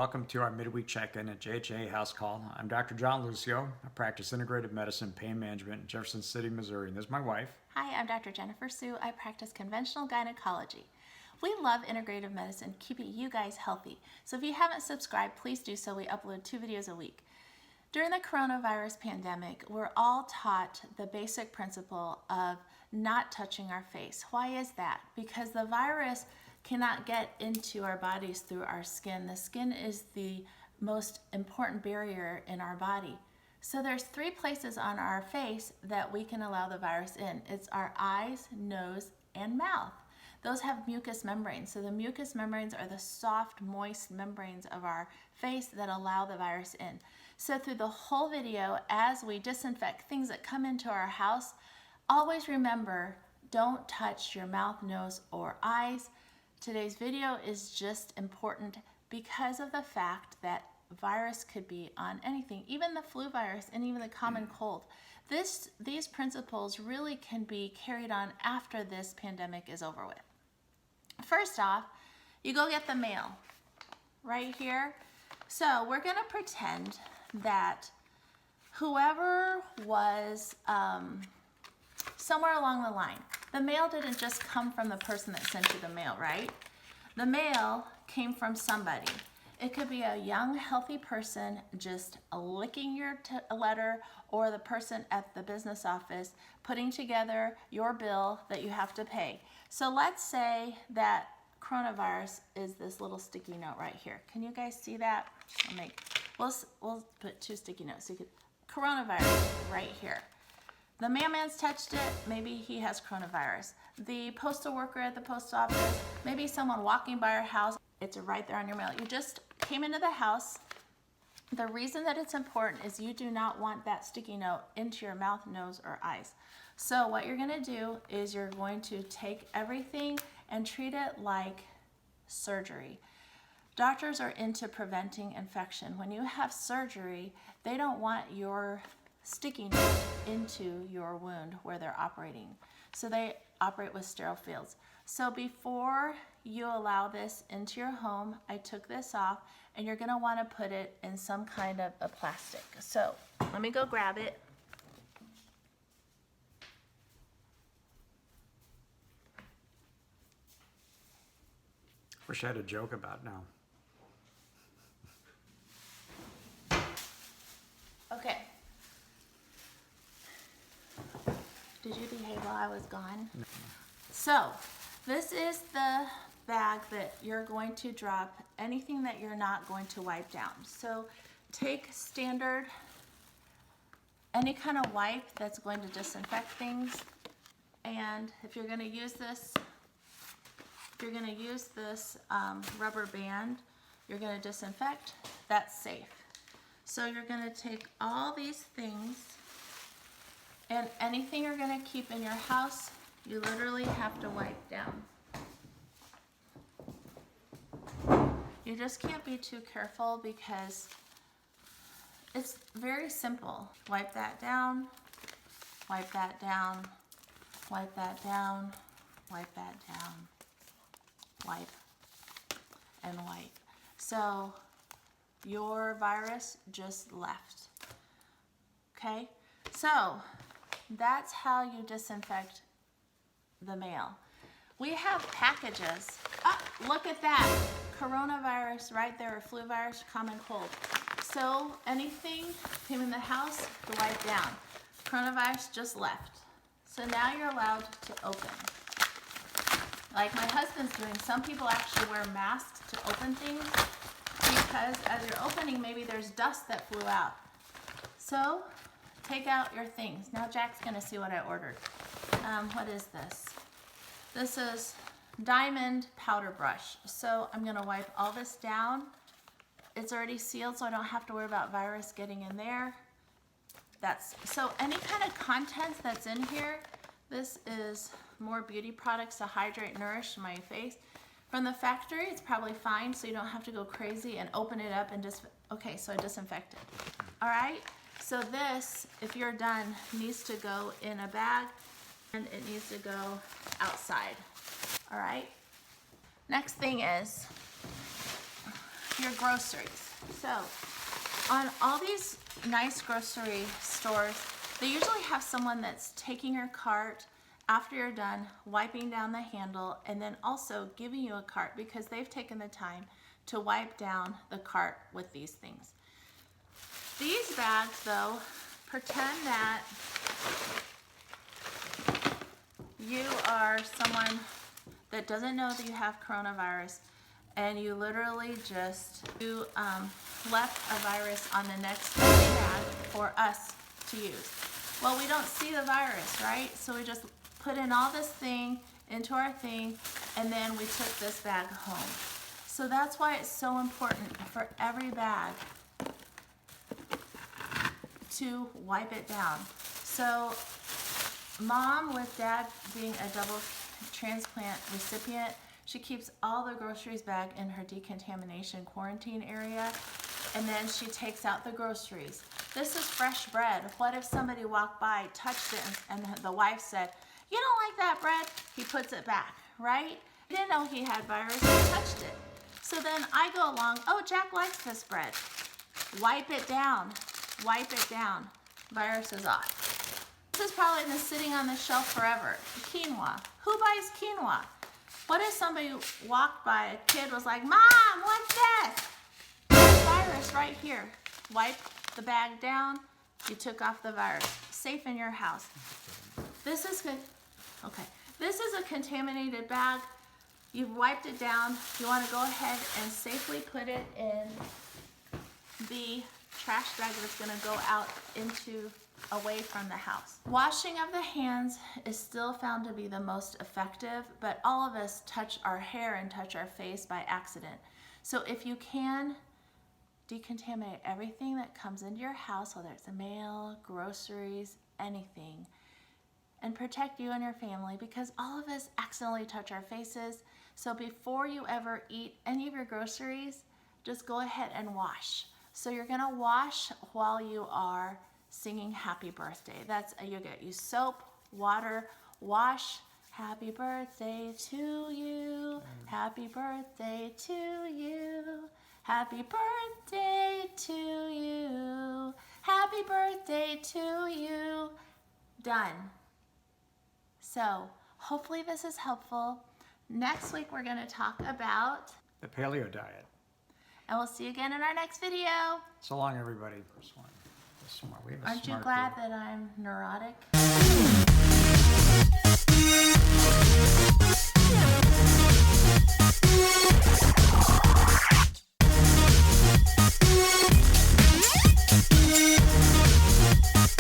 welcome to our midweek check-in at JHA House Call. I'm Dr. John Lucio. I practice integrative medicine, pain management in Jefferson City, Missouri, and this is my wife. Hi, I'm Dr. Jennifer Sue. I practice conventional gynecology. We love integrative medicine, keeping you guys healthy. So if you haven't subscribed, please do so. We upload 2 videos a week. During the coronavirus pandemic, we're all taught the basic principle of not touching our face. Why is that? Because the virus cannot get into our bodies through our skin. The skin is the most important barrier in our body. So there's 3 places on our face that we can allow the virus in. It's our eyes, nose, and mouth. Those have mucous membranes. So the mucous membranes are the soft, moist membranes of our face that allow the virus in. So through the whole video, as we disinfect things that come into our house, always remember, don't touch your mouth, nose, or eyes. Today's video is just important because of the fact that virus could be on anything, even the flu virus and even the common cold. These principles really can be carried on after this pandemic is over with. First off, you go get the mail right here. So we're gonna pretend that whoever was somewhere along the line, the mail didn't just come from the person that sent you the mail, right? The mail came from somebody. It could be a young, healthy person just licking your letter, or the person at the business office putting together your bill that you have to pay. So let's say that coronavirus is this little sticky note right here. Can you guys see that? We'll put 2 sticky notes. So you could, coronavirus right here. The mailman's touched it, maybe he has coronavirus. The postal worker at the post office, maybe someone walking by your house, it's right there on your mail. You just came into the house. The reason that it's important is you do not want that sticky note into your mouth, nose, or eyes. So what you're gonna do is you're going to take everything and treat it like surgery. Doctors are into preventing infection. When you have surgery, they don't want your sticky note into your wound where they're operating. So they operate with sterile fields. So before you allow this into your home, I took this off, and you're gonna wanna put it in some kind of a plastic. So let me go grab it. Wish I had a joke about now. Okay. Did you behave while I was gone? No. So this is the bag that you're going to drop anything that you're not going to wipe down. So take standard, any kind of wipe that's going to disinfect things. And if you're going to use this, rubber band, you're going to disinfect, that's safe. So you're going to take all these things, and anything you're going to keep in your house, you literally have to wipe down. You just can't be too careful because it's very simple. Wipe that down, wipe that down, wipe that down, wipe that down, wipe, and wipe. So your virus just left. Okay? So that's how you disinfect the mail. We have packages. Oh, look at that. Coronavirus right there, or flu virus, common cold. So anything came in the house, to wipe down. Coronavirus just left. So now you're allowed to open. Like my husband's doing, some people actually wear masks to open things because as you're opening, maybe there's dust that flew out. So take out your things. Now Jack's gonna see what I ordered. What is this? This is diamond powder brush. So I'm gonna wipe all this down. It's already sealed, so I don't have to worry about virus getting in there. So any kind of contents that's in here, this is more beauty products to hydrate, nourish my face. From the factory, it's probably fine, so you don't have to go crazy and open it up and just, okay, so I disinfect it. All right, so this, if you're done, needs to go in a bag, and it needs to go outside. All right, next thing is your groceries. So on all these nice grocery stores, they usually have someone that's taking your cart after you're done, wiping down the handle, and then also giving you a cart because they've taken the time to wipe down the cart with these things. These bags, though, pretend that you are someone that doesn't know that you have coronavirus, and you literally just left a virus on the next bag for us to use. Well, we don't see the virus, right? So we just put in all this thing into our thing, and then we took this bag home. So that's why it's so important for every bag to wipe it down. So mom, with dad being a double transplant recipient, she keeps all the groceries back in her decontamination quarantine area, and then she takes out the groceries. This is fresh bread. What if somebody walked by, touched it, and the wife said, "You don't like that bread?" He puts it back, right? He didn't know he had virus, he touched it. So then I go along, "Oh, Jack likes this bread." Wipe it down, wipe it down. Virus is off. This is probably been sitting on the shelf forever. Quinoa. Who buys quinoa? What if somebody walked by, a kid was like, "Mom, what's this?" There's virus right here. Wipe the bag down. You took off the virus. Safe in your house. This is good. Okay. This is a contaminated bag. You've wiped it down. You want to go ahead and safely put it in the trash bag that's going to go out into away from the house. Washing of the hands is still found to be the most effective, but all of us touch our hair and touch our face by accident. So if you can decontaminate everything that comes into your house, whether it's mail, groceries, anything, and protect you and your family, because all of us accidentally touch our faces. So before you ever eat any of your groceries, just go ahead and wash. So you're gonna wash while you are singing happy birthday. That's, you use soap, water, wash. Happy birthday to you. Happy birthday to you. Happy birthday to you. Happy birthday to you. Done. So hopefully this is helpful. Next week we're going to talk about The paleo diet. and we'll see you again in our next video. So long, everybody. This one. We have a Aren't you smart glad girl. that I'm neurotic?